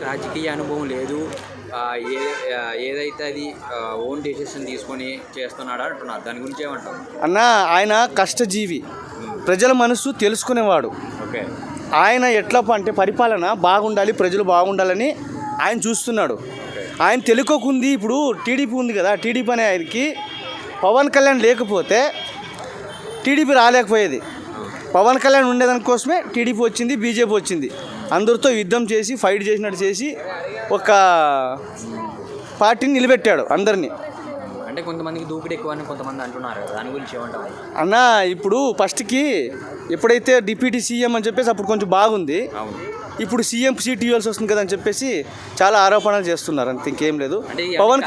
రాజకీయ అనుభవం లేదు, ఏ ఏదైతే అది ఓన్ డెసిషన్ తీసుకొని చేస్తున్నాడా అంటున్నారు. దాని గురించి ఏమంటాం అన్న? ఆయన కష్టజీవి, ప్రజల మనసు తెలుసుకునేవాడు. ఓకే. ఆయన ఎట్లా అంటే పరిపాలన బాగుండాలి, ప్రజలు బాగుండాలని ఆయన చూస్తున్నాడు. ఆయన తెలుకోకుంది. ఇప్పుడు టీడీపీ ఉంది కదా, టీడీపీ అనే ఆయనకి పవన్ కళ్యాణ్ లేకపోతే టీడీపీ రాలేకపోయేది. పవన్ కళ్యాణ్ ఉండేదానికోసమే టీడీపీ వచ్చింది, బీజేపీ వచ్చింది. అందరితో యుద్ధం చేసి ఫైట్ చేసినట్టు చేసి ఒక పార్టీని నిలబెట్టాడు అందరినీ. అంటే కొంతమందికి దూకుడు ఎక్కువ అని కొంతమంది అంటున్నారు. దాని గురించి ఏమంటారు అన్న? ఇప్పుడు ఫస్ట్కి ఎప్పుడైతే డిప్యూటీ సీఎం అని చెప్పేసి అప్పుడు కొంచెం బాగుంది. ఇప్పుడు సీఎం సీట్ ఇవ్వాల్సి వస్తుంది కదా అని చెప్పేసి చాలా ఆరోపణలు చేస్తున్నారు. అంతే, ఇంకేం లేదు. పవన్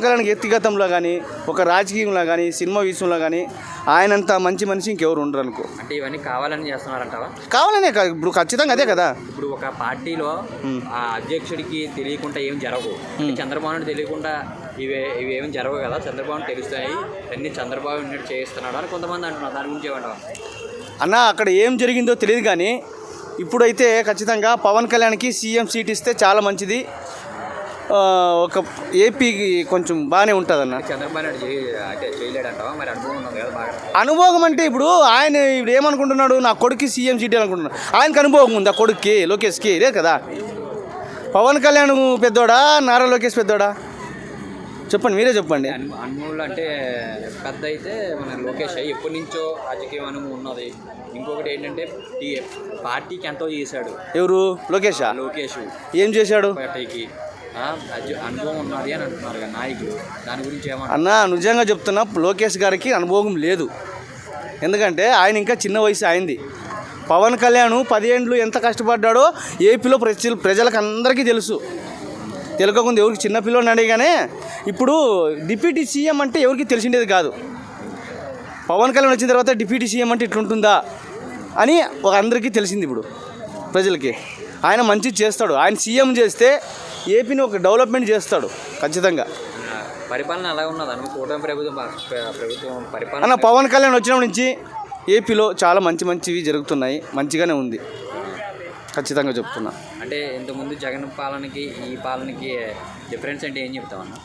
కళ్యాణ్ వ్యక్తిగతంలో కానీ, ఒక రాజకీయంలో కానీ, సినిమా విషయంలో కానీ ఆయనంత మంచి మనిషి ఇంకెవరు ఉండరు అనుకో. అంటే ఇవన్నీ కావాలని చేస్తున్నారంటావా? కావాలనే కాదు, ఇప్పుడు ఖచ్చితంగా అదే కదా. ఇప్పుడు ఒక పార్టీలో ఆ అధ్యక్షుడికి తెలియకుండా ఏం జరగవు. చంద్రబాబు నాయుడు తెలియకుండా ఇవేమి జరగవు కదా. చంద్రబాబు తెలుస్తాయి, అన్ని చంద్రబాబు నాయుడు చేస్తున్నాడు అని కొంతమంది అంటున్నారు. దాని గురించి ఏమంటావా అన్న? అక్కడ ఏం జరిగిందో తెలియదు కానీ ఇప్పుడైతే ఖచ్చితంగా పవన్ కళ్యాణ్కి సీఎం సీట్ ఇస్తే చాలా మంచిది. ఒక ఏపీకి కొంచెం బాగానే ఉంటుంది అన్న. చంద్రబాబు నాయుడు చేయలేడంటావా? మరి అనుభవం ఉన్నది కదా బాగా. అనుభవం అంటే ఇప్పుడు ఆయన ఇప్పుడు ఏమనుకుంటున్నాడు, నా కొడుకు సీఎం సీట్ అనుకుంటున్నాడు. ఆయనకు అనుభవం ఉంది, ఆ కొడుక్కి లోకేష్కి లేదు కదా. పవన్ కళ్యాణ్ పెద్దోడా, నారా లోకేష్ పెద్దోడా? చెప్పండి, మీరే చెప్పండి. అనుభవంలో అంటే పెద్ద అయితే మన లోకేష్ ఎప్పటి నుంచో రాజకీయ అనుభవం ఉన్నది. ఇంకొకటి ఏంటంటే ఈ పార్టీకి ఎంతో చేశాడు. ఎవరు? లోకేష్ ఏం చేశాడు? పార్టీకి అనుభవం ఉన్నది అని అంటున్నారు కదా నాయకులు. దాని గురించి ఏమన్నా అన్న? నిజంగా చెప్తున్నా, లోకేష్ గారికి అనుభవం లేదు. ఎందుకంటే ఆయన ఇంకా చిన్న వయసు అయింది. పవన్ కళ్యాణ్ 10 ఏళ్ళు ఎంత కష్టపడ్డాడో ఏపీలో ప్రజలకు అందరికీ తెలుసు. తెలియకుండా ఎవరికి చిన్న పిల్లలు అడిగానే. ఇప్పుడు డిప్యూటీ సీఎం అంటే ఎవరికి తెలిసిండేది కాదు. పవన్ కళ్యాణ్ వచ్చిన తర్వాత డిప్యూటీ సీఎం అంటే ఇట్లుంటుందా అని అందరికీ తెలిసింది. ఇప్పుడు ప్రజలకి ఆయన మంచి చేస్తాడు. ఆయన సీఎం చేస్తే ఏపీని ఒక డెవలప్మెంట్ చేస్తాడు ఖచ్చితంగా. పరిపాలన అలా ఉన్నది అన్న. కూటమి ప్రభుత్వం పరిపాలన అన్న, పవన్ కళ్యాణ్ వచ్చినప్పటి నుంచి ఏపీలో చాలా మంచివి జరుగుతున్నాయి. మంచిగానే ఉంది, ఖచ్చితంగా చెప్తున్నా. అంటే ఇంతకుముందు జగన్ పాలనకి ఈ పాలనకి డిఫరెన్స్ అంటే ఏం చెప్తామన్నా?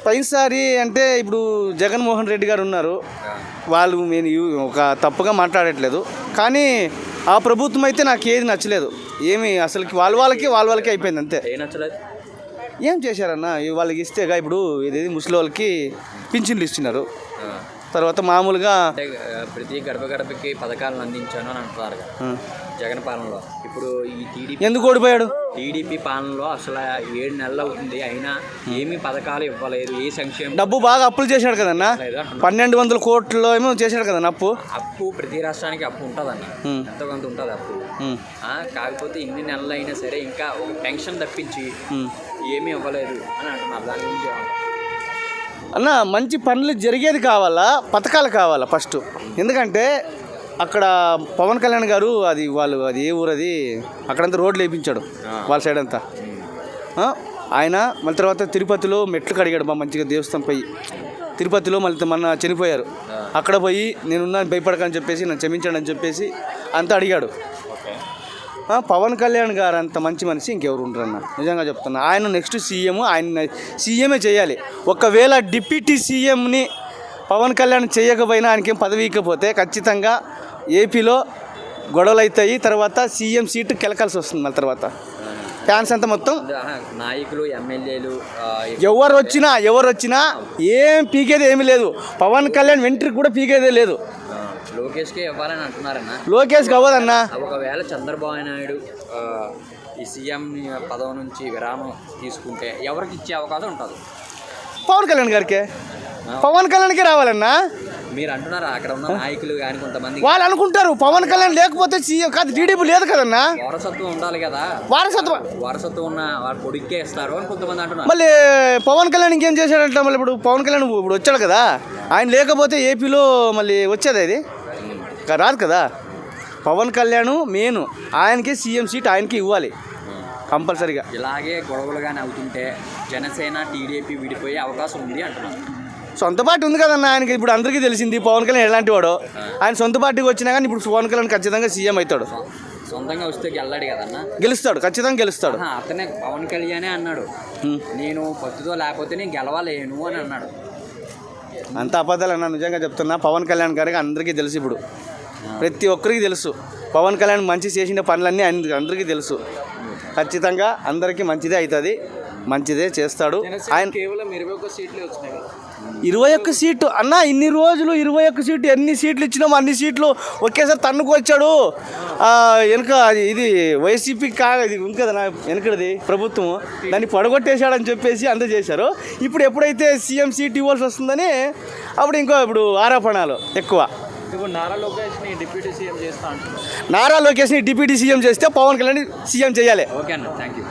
పైసారి అంటే ఇప్పుడు జగన్మోహన్ రెడ్డి గారు ఉన్నారు. వాళ్ళు నేను ఒక తప్పుగా మాట్లాడట్లేదు, కానీ ఆ ప్రభుత్వం అయితే నాకు ఏది నచ్చలేదు. ఏమి అసలుకి వాళ్ళకి అయిపోయింది అంతే. ఏం నచ్చలేదు? ఏం చేశారన్న? వాళ్ళకి ఇస్తేగా ఇప్పుడు ఇదేది ముసలి వాళ్ళకి పింఛన్లు ఇస్తున్నారు. తర్వాత మామూలుగా ప్రతి గడపకి పథకాలను అందించాను అని అంటున్నారు జగన్ పాలనలో. ఇప్పుడు ఈ టీడీపీ ఎందుకు ఓడిపోయాడు? టీడీపీ పాలనలో అసలు 7 నెలలు అవుతుంది, అయినా ఏమీ పథకాలు ఇవ్వలేదు. ఏ సంక్షేమం, డబ్బు బాగా అప్పులు చేశాడు కదన్నా. 1200 కోట్లు ఏమో చేశాడు కదన్నా అప్పు. ప్రతి రాష్ట్రానికి అప్పు ఉంటుందన్న, ఎంతో కొంత ఉంటుంది అప్పు. కాకపోతే ఇన్ని నెలలు అయినా సరే ఇంకా ఒక టెన్షన్ తప్పించి ఏమీ ఇవ్వలేదు అని అంటున్నారు. దాని గురించి అన్న, మంచి పనులు జరిగేది కావాలా, పథకాలు కావాలా ఫస్ట్. ఎందుకంటే అక్కడ పవన్ కళ్యాణ్ గారు అది ఏ ఊరు అది, అక్కడంతా రోడ్లు వేయించాడు వాళ్ళ సైడ్ అంతా. ఆయన మళ్ళీ తర్వాత తిరుపతిలో మెట్లు కడిగాడు మంచిగా, దేవస్థానం పోయి తిరుపతిలో మళ్ళీ మొన్న చనిపోయారు. అక్కడ పోయి నేనున్నాను భయపడకని చెప్పేసి, నన్ను క్షమించాడు అని చెప్పేసి అంతా అడిగాడు. పవన్ కళ్యాణ్ గారు అంత మంచి మనిషి ఇంకెవరు ఉండరన్న, నిజంగా చెప్తున్నా. ఆయన నెక్స్ట్ సీఎం, ఆయన సీఎమే చేయాలి. ఒకవేళ డిప్యూటీ సీఎంని పవన్ కళ్యాణ్ చేయకపోయినా, ఆయనకేం పదవి ఇవ్వకపోతే ఖచ్చితంగా ఏపీలో గొడవలు అవుతాయి. తర్వాత సీఎం సీటు కెలకాల్సి వస్తుంది. మళ్ళీ తర్వాత ఫ్యాన్స్ అంతా మొత్తం నాయకులు, ఎమ్మెల్యేలు ఎవరు వచ్చినా ఏం పీకేది ఏమీ లేదు. పవన్ కళ్యాణ్ వెంట్రుకి కూడా పీకేదే లేదు. లోకేష్కే ఇవ్వాలని అంటున్నారన్న. లోకేష్కి అవ్వదన్నా. ఒకవేళ చంద్రబాబు నాయుడు ఈ సీఎం పదవి నుంచి విరామం తీసుకుంటే ఎవరికి ఇచ్చే అవకాశం ఉంటుంది? పవన్ కళ్యాణ్ గారికే. పవన్ కళ్యాణ్కే రావాలన్నా. మీరు అంటున్నారా? అక్కడ ఉన్న నాయకులు కానీ కొంతమంది వాళ్ళు అనుకుంటారు పవన్ కళ్యాణ్ లేకపోతే సీఎం కాదు, టీడీపీ లేదు కదన్నా. వారసత్వం ఉండాలి కదా. వారసత్వం ఉన్న వాడు కొడుకే ఇస్తారు అని కొంతమంది అంటున్నారు. మళ్ళీ పవన్ కళ్యాణ్ ఇంకేం చేశాడంట? మళ్ళీ ఇప్పుడు పవన్ కళ్యాణ్ ఇప్పుడు వచ్చాడు కదా, ఆయన లేకపోతే ఏపీలో మళ్ళీ వచ్చేది అది రాదు కదా. పవన్ కళ్యాణ్ మెయిన్, ఆయనకి సీఎం సీట్ ఆయనకి ఇవ్వాలి కంపల్సరీగా. ఇలాగే గొడవలుగానే అవుతుంటే జనసేన టీడీపీ విడిపోయే అవకాశం ఉంది అంటున్నారు. సొంత పార్టీ ఉంది కదన్న ఆయనకి. ఇప్పుడు అందరికీ తెలిసింది పవన్ కళ్యాణ్ ఎలాంటి వాడో. ఆయన సొంత పార్టీకి వచ్చినా కానీ ఇప్పుడు పవన్ కళ్యాణ్ ఖచ్చితంగా సీఎం అవుతాడు. సొంతంగా వస్తే గెల్లాడు కదన్నా. గెలుస్తాడు, ఖచ్చితంగా గెలుస్తాడు. అతనే పవన్ కళ్యాణే అన్నాడు, నేను పత్తుతో లేకపోతే నేను గెలవలేను అని అన్నాడు. అంత అబద్ధాలు అన్నా, నిజంగా చెప్తున్నా. పవన్ కళ్యాణ్ గారికి అందరికీ తెలుసు, ఇప్పుడు ప్రతి ఒక్కరికి తెలుసు పవన్ కళ్యాణ్ మంచి చేసిన పనులన్నీ అందరికీ తెలుసు. ఖచ్చితంగా అందరికీ మంచిదే అవుతుంది, మంచిదే చేస్తాడు ఆయన. కేవలం 21 సీట్లే వచ్చినాయి కదా. 21 సీటు అన్న, ఇన్ని రోజులు 21 సీటు, ఎన్ని సీట్లు ఇచ్చినాము అన్ని సీట్లు ఒకేసారి తన్నుకు వచ్చాడు. వెనుక ఇది వైసీపీ ఇది ఉంది కదా వెనకది ప్రభుత్వం, దాన్ని పడగొట్టేశాడని చెప్పేసి అంత చేశారు. ఇప్పుడు ఎప్పుడైతే సీఎం సీట్ ఇవ్వాల్సి వస్తుందని అప్పుడు ఇప్పుడు ఆరోపణలు ఎక్కువ. ఇప్పుడు నారా లోకేష్ని డిప్యూటీ సీఎం చేస్తా అంటున్నారు. నారా లోకేష్ని డిప్యూటీ సీఎం చేస్తే పవన్ కళ్యాణ్ సీఎం చేయాలి. ఓకే అన్న, థ్యాంక్ యూ.